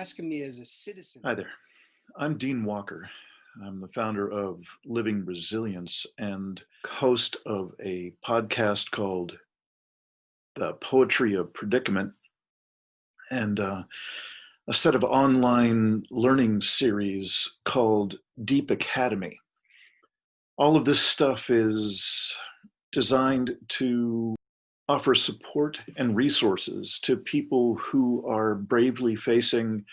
asking me as a citizen. Hi there. I'm Dean Walker. I'm the founder of Living Resilience and host of a podcast called The Poetry of Predicament and a set of online learning series called Deep Academy. All of this stuff is designed to offer support and resources to people who are bravely facing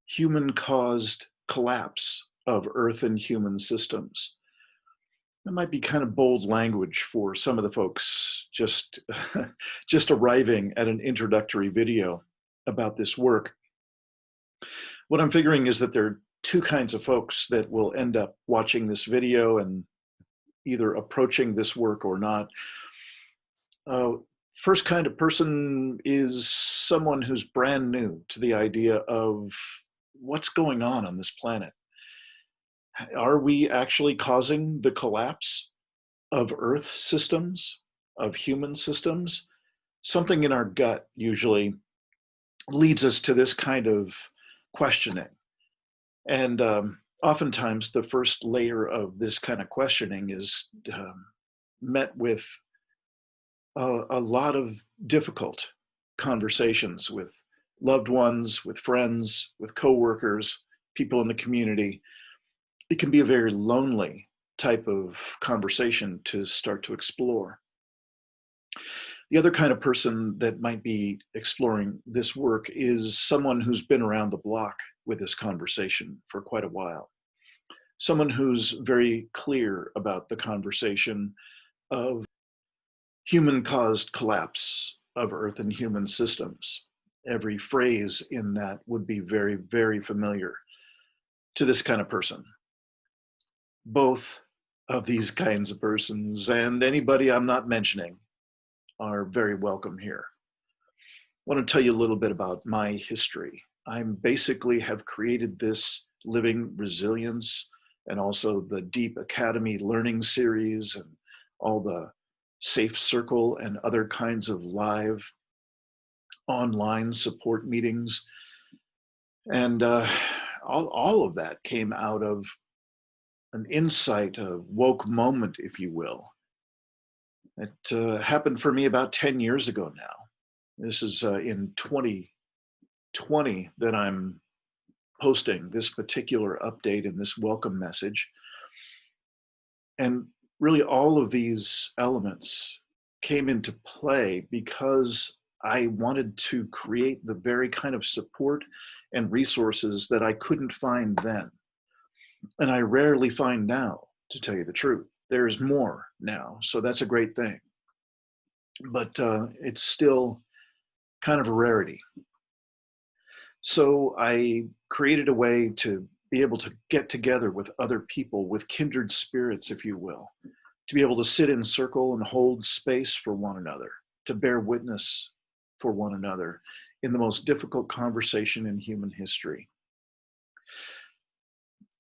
human-caused collapse of Earth and human systems. That might be kind of bold language for some of the folks just, just arriving at an introductory video about this work. What I'm figuring is that there are two kinds of folks that will end up watching this video and either approaching this work or not. First kind of person is someone who's brand new to the idea of what's going on this planet. Are we actually causing the collapse of Earth systems, of human systems? Something in our gut usually leads us to this kind of questioning. And oftentimes the first layer of this kind of questioning is met with a lot of difficult conversations with loved ones, with friends, with coworkers, people in the community. It can be a very lonely type of conversation to start to explore. The other kind of person that might be exploring this work is someone who's been around the block with this conversation for quite a while. Someone who's very clear about the conversation of human-caused collapse of Earth and human systems. Every phrase in that would be very, very familiar to this kind of person. Both of these kinds of persons and anybody I'm not mentioning are very welcome here. I want to tell you a little bit about my history. I basically have created this Living Resilience and also the Deep Academy learning series and all the safecircle and other kinds of live online support meetings. And all of that came out of an insight, a woke moment, if you will. It happened for me about 10 years ago now. This is in 2020 that I'm posting this particular update and this welcome message. And really all of these elements came into play because I wanted to create the very kind of support and resources that I couldn't find then. And I rarely find now, to tell you the truth. There's more now, so that's a great thing. But it's still kind of a rarity. So I created a way to be able to get together with other people, with kindred spirits, if you will, to be able to sit in circle and hold space for one another, to bear witness for one another in the most difficult conversation in human history.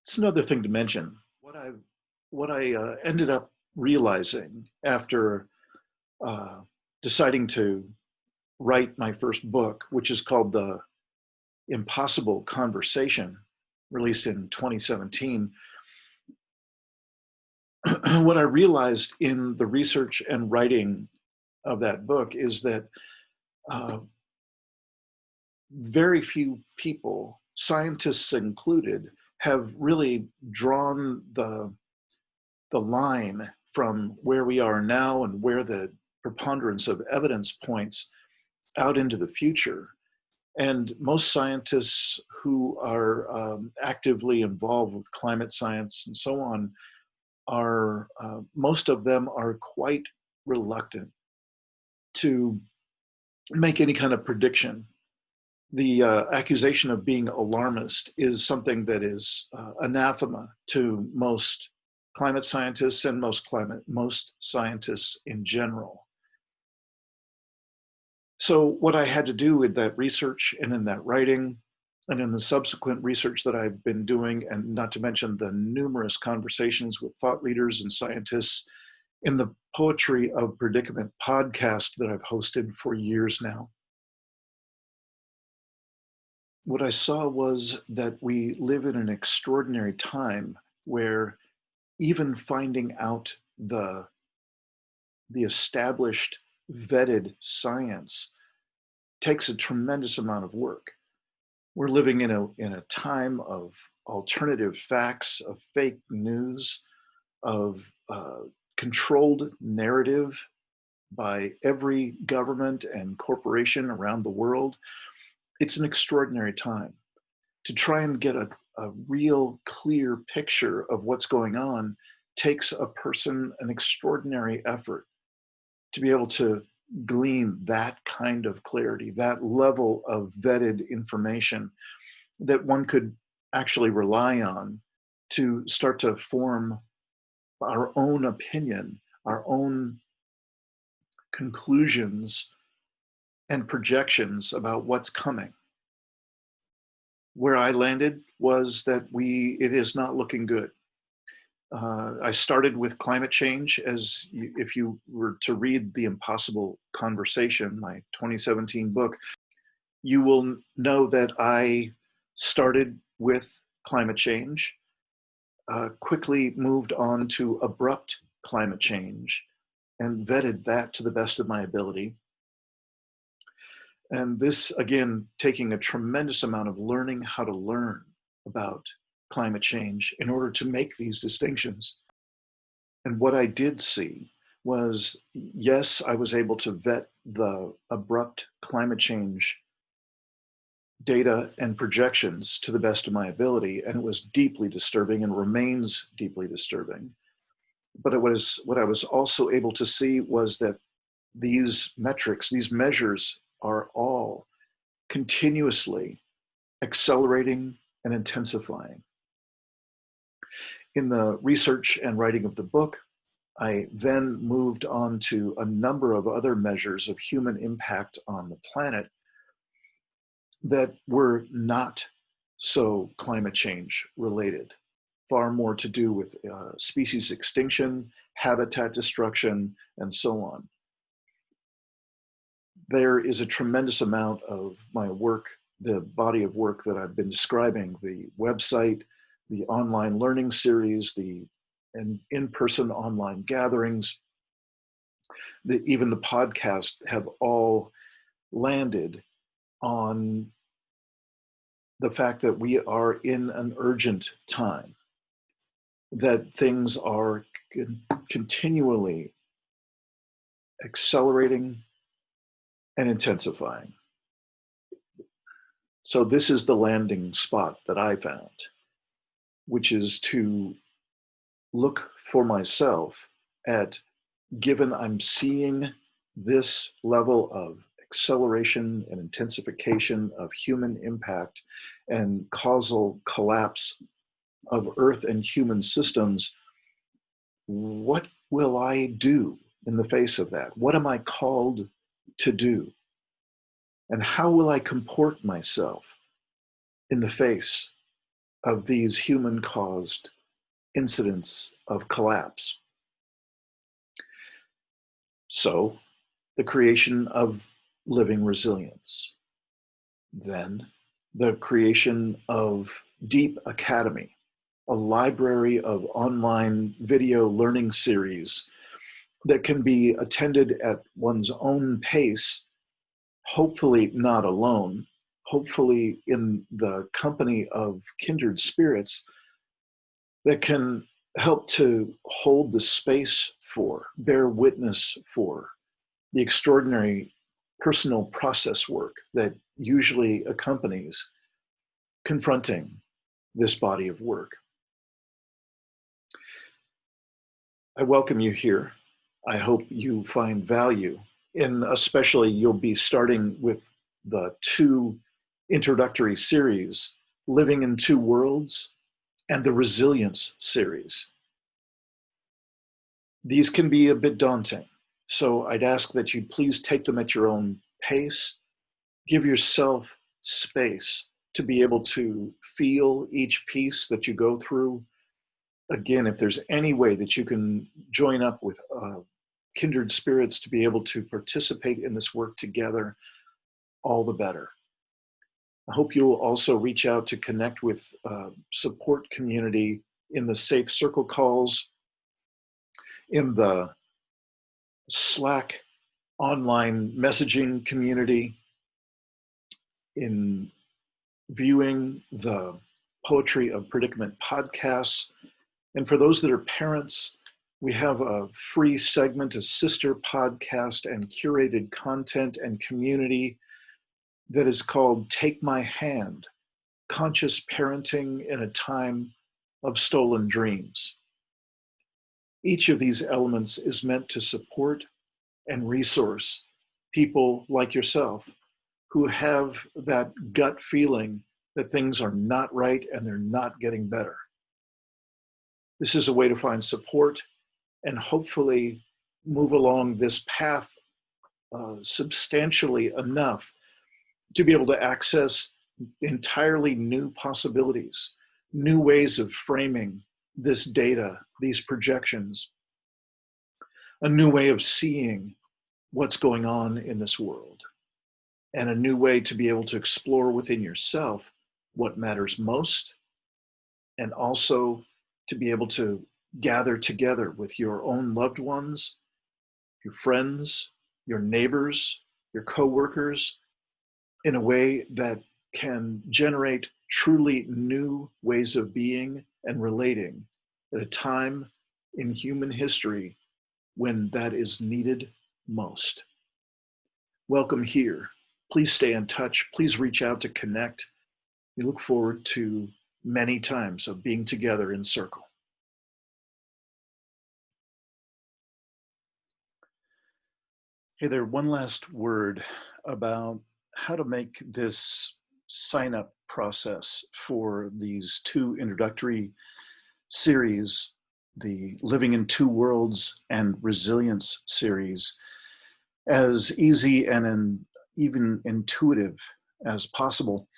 It's another thing to mention. What I ended up realizing after deciding to write my first book, which is called The Impossible Conversation, released in 2017, what I realized in the research and writing of that book is that very few people, scientists included, have really drawn the line from where we are now and where the preponderance of evidence points out into the future. And most scientists who are actively involved with climate science and so on are, most of them are quite reluctant to make any kind of prediction. The accusation of being alarmist is something that is anathema to most climate scientists and most scientists in general. So what I had to do with that research and in that writing and in the subsequent research that I've been doing, and not to mention the numerous conversations with thought leaders and scientists in the Poetry of Predicament podcast that I've hosted for years now, what I saw was that we live in an extraordinary time where even finding out the established, vetted science takes a tremendous amount of work. We're living in a time of alternative facts, of fake news, of controlled narrative by every government and corporation around the world. It's an extraordinary time to try and get a real clear picture of what's going on. Takes a person an extraordinary effort to be able to glean that kind of clarity, that level of vetted information that one could actually rely on to start to form our own opinion, our own conclusions and projections about what's coming. Where I landed was that it is not looking good. I started with climate change, as if you were to read The Impossible Conversation, my 2017 book, you will know that I started with climate change, quickly moved on to abrupt climate change, and vetted that to the best of my ability. And this, again, taking a tremendous amount of learning how to learn about climate change in order to make these distinctions. And what I did see was, yes, I was able to vet the abrupt climate change data and projections to the best of my ability, and it was deeply disturbing and remains deeply disturbing. But what I was also able to see was that these metrics, these measures, are all continuously accelerating and intensifying. In the research and writing of the book, I then moved on to a number of other measures of human impact on the planet that were not so climate change related, far more to do with species extinction, habitat destruction, and so on. There is a tremendous amount of my work, the body of work that I've been describing, the website, the online learning series, the in-person online gatherings, even the podcast, have all landed on the fact that we are in an urgent time, that things are continually accelerating and intensifying. So this is the landing spot that I found, which is to look for myself at, given I'm seeing this level of acceleration and intensification of human impact and causal collapse of Earth and human systems, what will I do in the face of that? What am I called to do? And how will I comport myself in the face of these human-caused incidents of collapse? So, the creation of living resilience. Then, the creation of Deep Academy, a library of online video learning series that can be attended at one's own pace, hopefully not alone, hopefully in the company of kindred spirits that can help to hold the space for, bear witness for, the extraordinary personal process work that usually accompanies confronting this body of work. I welcome you here. I hope you find value in, especially you'll be starting with the 2 introductory series, Living in Two Worlds and the Resilience series. These can be a bit daunting, so I'd ask that you please take them at your own pace. Give yourself space to be able to feel each piece that you go through. Again, if there's any way that you can join up with kindred spirits to be able to participate in this work together, all the better. I hope you'll also reach out to connect with support community in the Safe Circle calls, in the Slack online messaging community, in viewing the Poetry of Predicament podcasts. And for those that are parents, we have a free segment, a sister podcast and curated content and community that is called Take My Hand, Conscious Parenting in a Time of Stolen Dreams. Each of these elements is meant to support and resource people like yourself who have that gut feeling that things are not right and they're not getting better. This is a way to find support and hopefully move along this path substantially enough to be able to access entirely new possibilities, new ways of framing this data, these projections, a new way of seeing what's going on in this world, and a new way to be able to explore within yourself what matters most, and also to be able to gather together with your own loved ones, your friends, your neighbors, your coworkers, in a way that can generate truly new ways of being and relating at a time in human history when that is needed most. Welcome here. Please stay in touch. Please reach out to connect. We look forward to many times of being together in circle. Hey there, one last word about how to make this sign-up process for these two introductory series, the Living in Two Worlds and Resilience series, as easy and even intuitive as possible.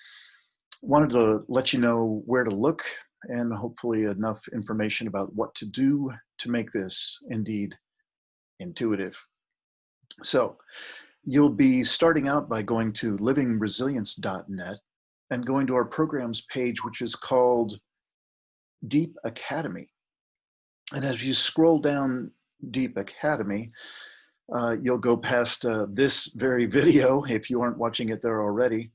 Wanted to let you know where to look and hopefully enough information about what to do to make this indeed intuitive. So you'll be starting out by going to livingresilience.net and going to our programs page, which is called Deep Academy. And as you scroll down Deep Academy, you'll go past this very video, if you aren't watching it there already,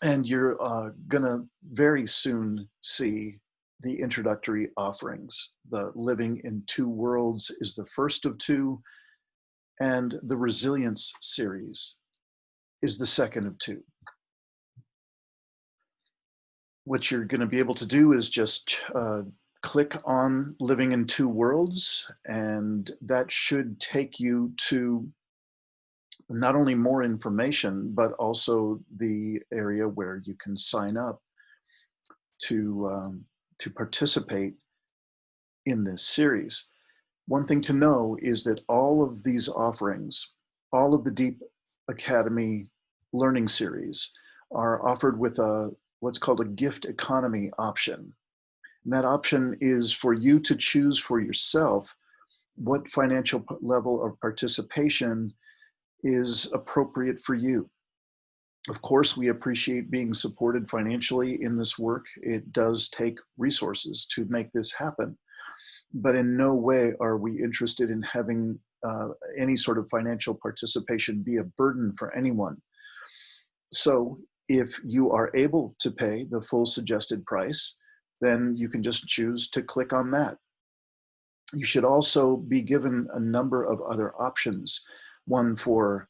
and you're gonna very soon see the introductory offerings. The Living in Two Worlds is the first of two, and the Resilience series is the second of two. What you're going to be able to do is just click on Living in Two Worlds, and that should take you to not only more information, but also the area where you can sign up to participate in this series. One thing to know is that all of these offerings, all of the Deep Academy learning series, are offered with what's called a gift economy option. And that option is for you to choose for yourself what financial level of participation is appropriate for you. Of course, we appreciate being supported financially in this work. It does take resources to make this happen. But in no way are we interested in having any sort of financial participation be a burden for anyone. So if you are able to pay the full suggested price, then you can just choose to click on that. You should also be given a number of other options, one for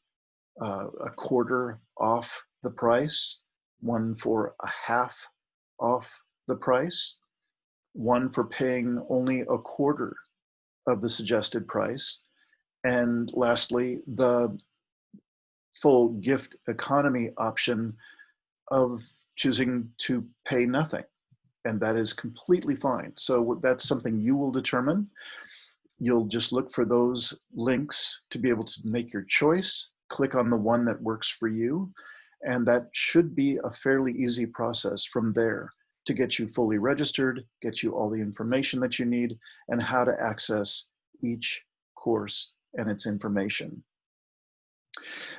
a quarter off the price, one for a half off the price, one for paying only a quarter of the suggested price, and lastly, the full gift economy option of choosing to pay nothing. And that is completely fine. So that's something you will determine. You'll just look for those links to be able to make your choice, click on the one that works for you, and that should be a fairly easy process from there to get you fully registered, get you all the information that you need, and how to access each course and its information.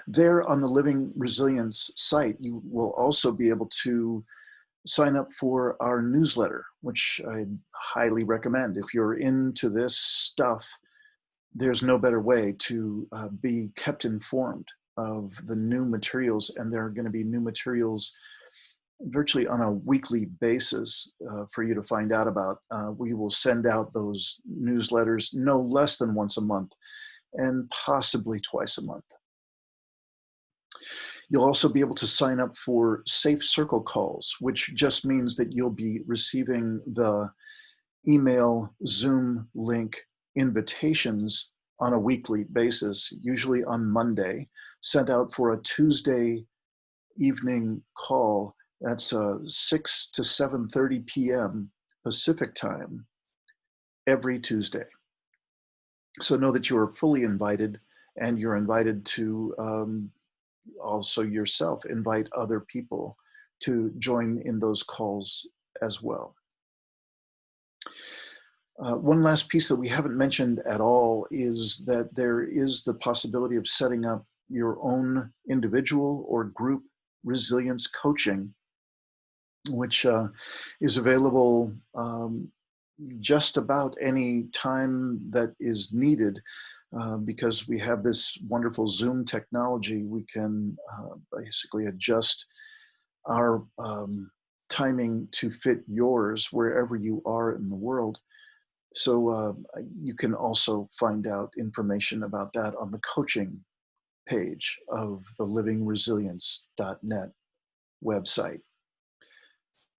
There on the Living Resilience site, you will also be able to sign up for our newsletter, which I highly recommend. If you're into this stuff, there's no better way to be kept informed of the new materials, and there are going to be new materials virtually on a weekly basis for you to find out about. We will send out those newsletters no less than once a month and possibly twice a month. You'll also be able to sign up for Safe Circle calls, which just means that you'll be receiving the email Zoom link invitations on a weekly basis, usually on Monday, sent out for a Tuesday evening call. That's 6 to 7:30 p.m. Pacific time every Tuesday. So know that you are fully invited, and you're invited to also yourself invite other people to join in those calls as well. One last piece that we haven't mentioned at all is that there is the possibility of setting up your own individual or group resilience coaching, which is available just about any time that is needed. Because we have this wonderful Zoom technology, we can basically adjust our timing to fit yours wherever you are in the world. So you can also find out information about that on the coaching page of the livingresilience.net website.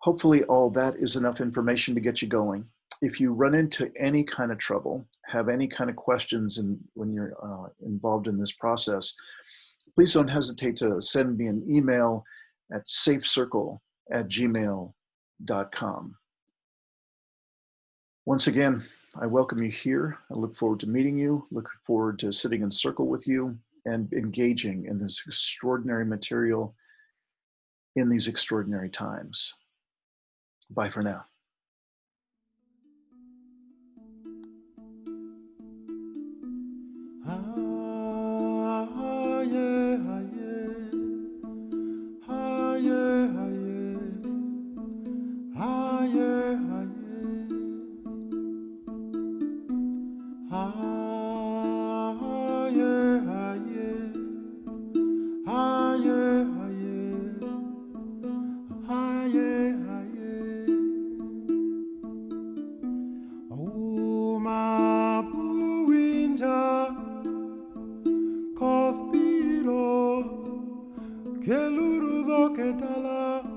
Hopefully all that is enough information to get you going. If you run into any kind of trouble, have any kind of questions when you're involved in this process, please don't hesitate to send me an email at safecircle@gmail.com. Once again, I welcome you here. I look forward to meeting you, look forward to sitting in circle with you and engaging in this extraordinary material in these extraordinary times. Bye for now. Keluru do ketala